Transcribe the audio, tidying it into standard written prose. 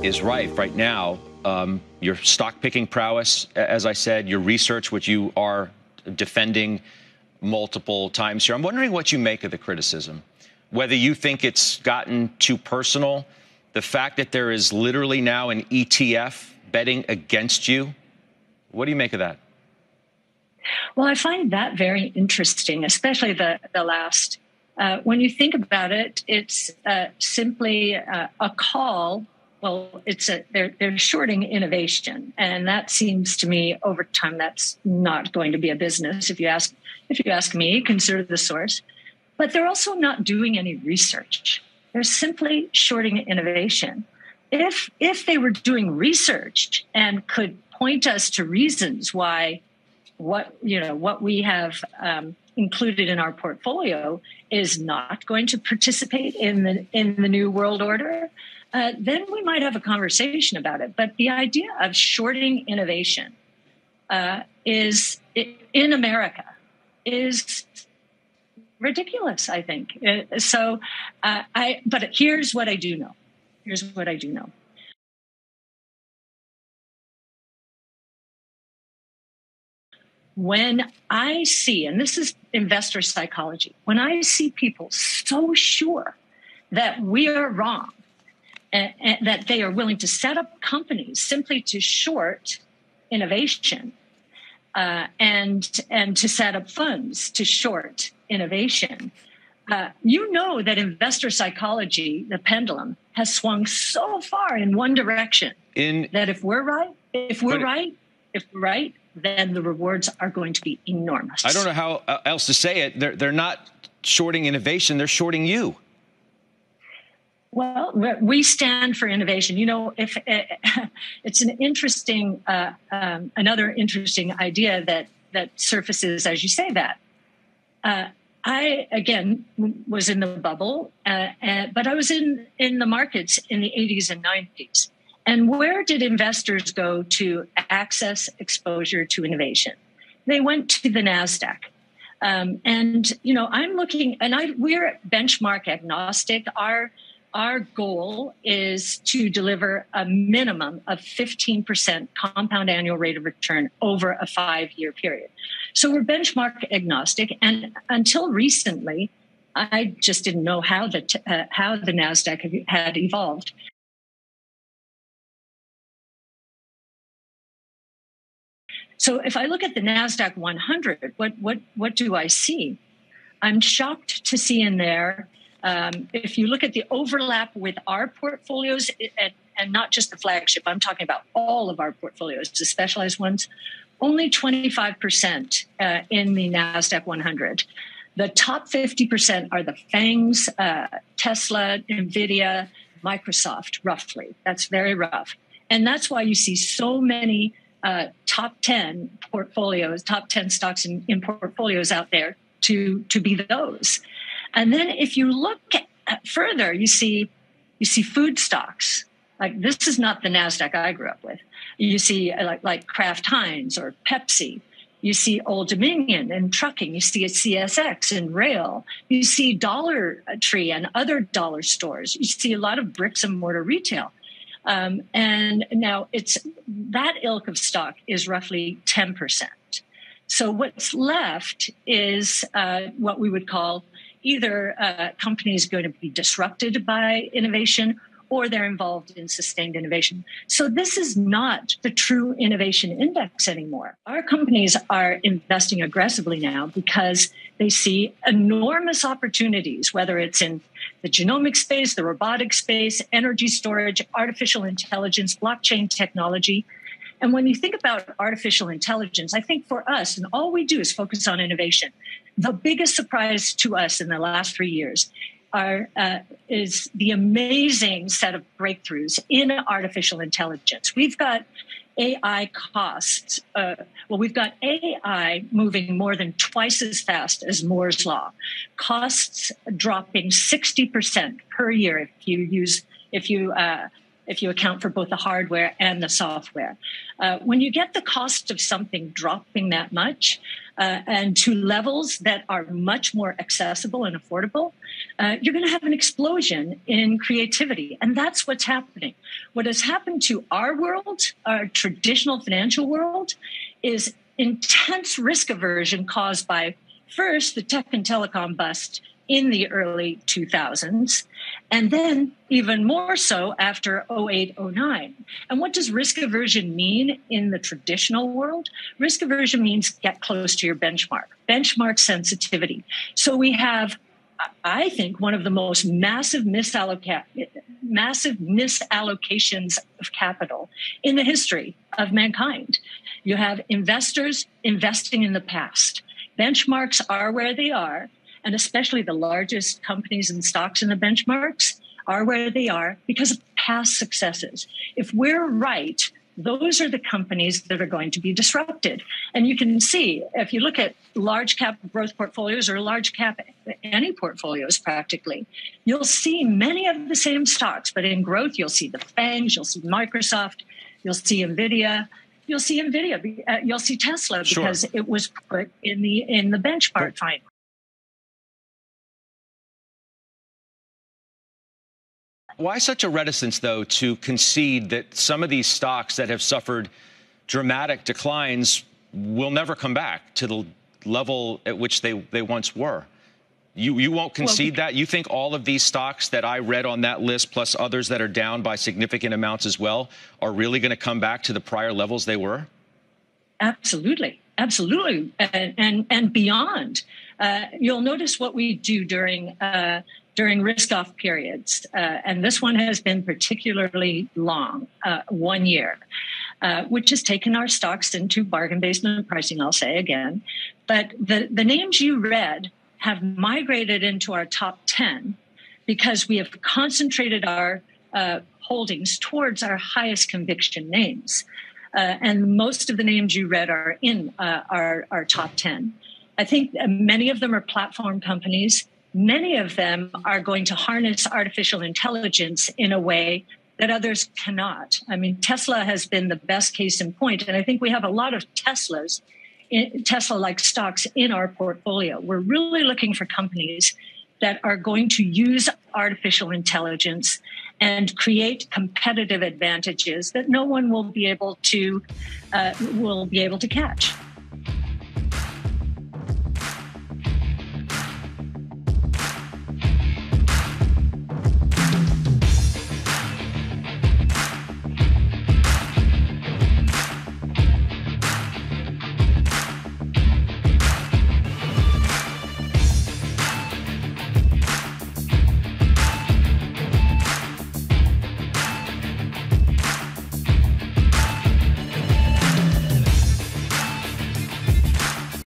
is rife right now. Your stock picking prowess, as I said, your research, which you are defending multiple times here. I'm wondering what you make of the criticism, whether you think it's gotten too personal, the fact that there is literally now an ETF betting against you. What do you make of that? Well, I find that very interesting, especially the last. When you think about it, it's simply a call. Well, they're shorting innovation, and that seems to me over time that's not going to be a business. If you ask me, consider the source. But they're also not doing any research. They're simply shorting innovation. If they were doing research and could point us to reasons why what we have included in our portfolio is not going to participate in the new world order, then we might have a conversation about it. But the idea of shorting innovation is in America is ridiculous, I think. But here's what I do know. When I see, and this is investor psychology, when I see people so sure that we are wrong and that they are willing to set up companies simply to short innovation and to set up funds to short innovation, you know that investor psychology, the pendulum, has swung so far in one direction that if we're right, then the rewards are going to be enormous. I don't know how else to say it. They're not shorting innovation. They're shorting you. Well, we stand for innovation. You know, if it's an interesting, another interesting idea that surfaces as you say that. I, again, was in the bubble, but I was in the markets in the 80s and 90s. And where did investors go to access exposure to innovation? They went to the NASDAQ. And, you know, I'm looking, and we're benchmark agnostic. Our goal is to deliver a minimum of 15% compound annual rate of return over a 5-year period. So we're benchmark agnostic. And until recently, I just didn't know how the NASDAQ had evolved. So if I look at the NASDAQ 100, what do I see? I'm shocked to see in there, if you look at the overlap with our portfolios, and not just the flagship, I'm talking about all of our portfolios, the specialized ones, only 25% in the NASDAQ 100. The top 50% are the FANGs, Tesla, NVIDIA, Microsoft, roughly. That's very rough. And that's why you see so many top 10 portfolios, top 10 stocks in portfolios out there to be those. And then if you look further, you see food stocks. Like this is not the NASDAQ I grew up with. You see like Kraft Heinz or Pepsi. You see Old Dominion and trucking. You see a CSX and rail. You see Dollar Tree and other dollar stores. You see a lot of bricks and mortar retail. And now it's that ilk of stock is roughly 10%. So what's left is what we would call either companies going to be disrupted by innovation or they're involved in sustained innovation. So this is not the true innovation index anymore. Our companies are investing aggressively now because they see enormous opportunities, whether it's in the genomic space, the robotic space, energy storage, artificial intelligence, blockchain technology. And when you think about artificial intelligence, I think for us, and all we do is focus on innovation, the biggest surprise to us in the last 3 years is the amazing set of breakthroughs in artificial intelligence. We've got AI costs. We've got AI moving more than twice as fast as Moore's law. Costs dropping 60% per year if you account for both the hardware and the software. When you get the cost of something dropping that much, and to levels that are much more accessible and affordable, you're going to have an explosion in creativity. And that's what's happening. What has happened to our world, our traditional financial world, is intense risk aversion caused by, first, the tech and telecom bust in the early 2000s, and then even more so after 08, 09. And what does risk aversion mean in the traditional world? Risk aversion means get close to your benchmark sensitivity. So we have, I think, one of the most massive misallocations of capital in the history of mankind. You have investors investing in the past. Benchmarks are where they are, and especially the largest companies and stocks in the benchmarks are where they are because of past successes. If we're right, those are the companies that are going to be disrupted. And you can see, if you look at large cap growth portfolios or large cap any portfolios practically, you'll see many of the same stocks. But in growth, you'll see the FANGs, you'll see Microsoft, you'll see NVIDIA. You'll see you'll see Tesla because it was put in the benchmark find. Why such a reticence, though, to concede that some of these stocks that have suffered dramatic declines will never come back to the level at which they once were? You won't concede that? You think all of these stocks that I read on that list, plus others that are down by significant amounts as well, are really going to come back to the prior levels they were? Absolutely. Absolutely. And beyond. You'll notice what we do during risk-off periods. And this one has been particularly long, 1 year, which has taken our stocks into bargain basement pricing, I'll say again. But the names you read have migrated into our top 10 because we have concentrated our holdings towards our highest conviction names. And most of the names you read are in our top 10. I think many of them are platform companies. Many of them are going to harness artificial intelligence in a way that others cannot. I mean, Tesla has been the best case in point, and I think we have a lot of Tesla-like stocks in our portfolio. We're really looking for companies that are going to use artificial intelligence and create competitive advantages that no one will be able to catch.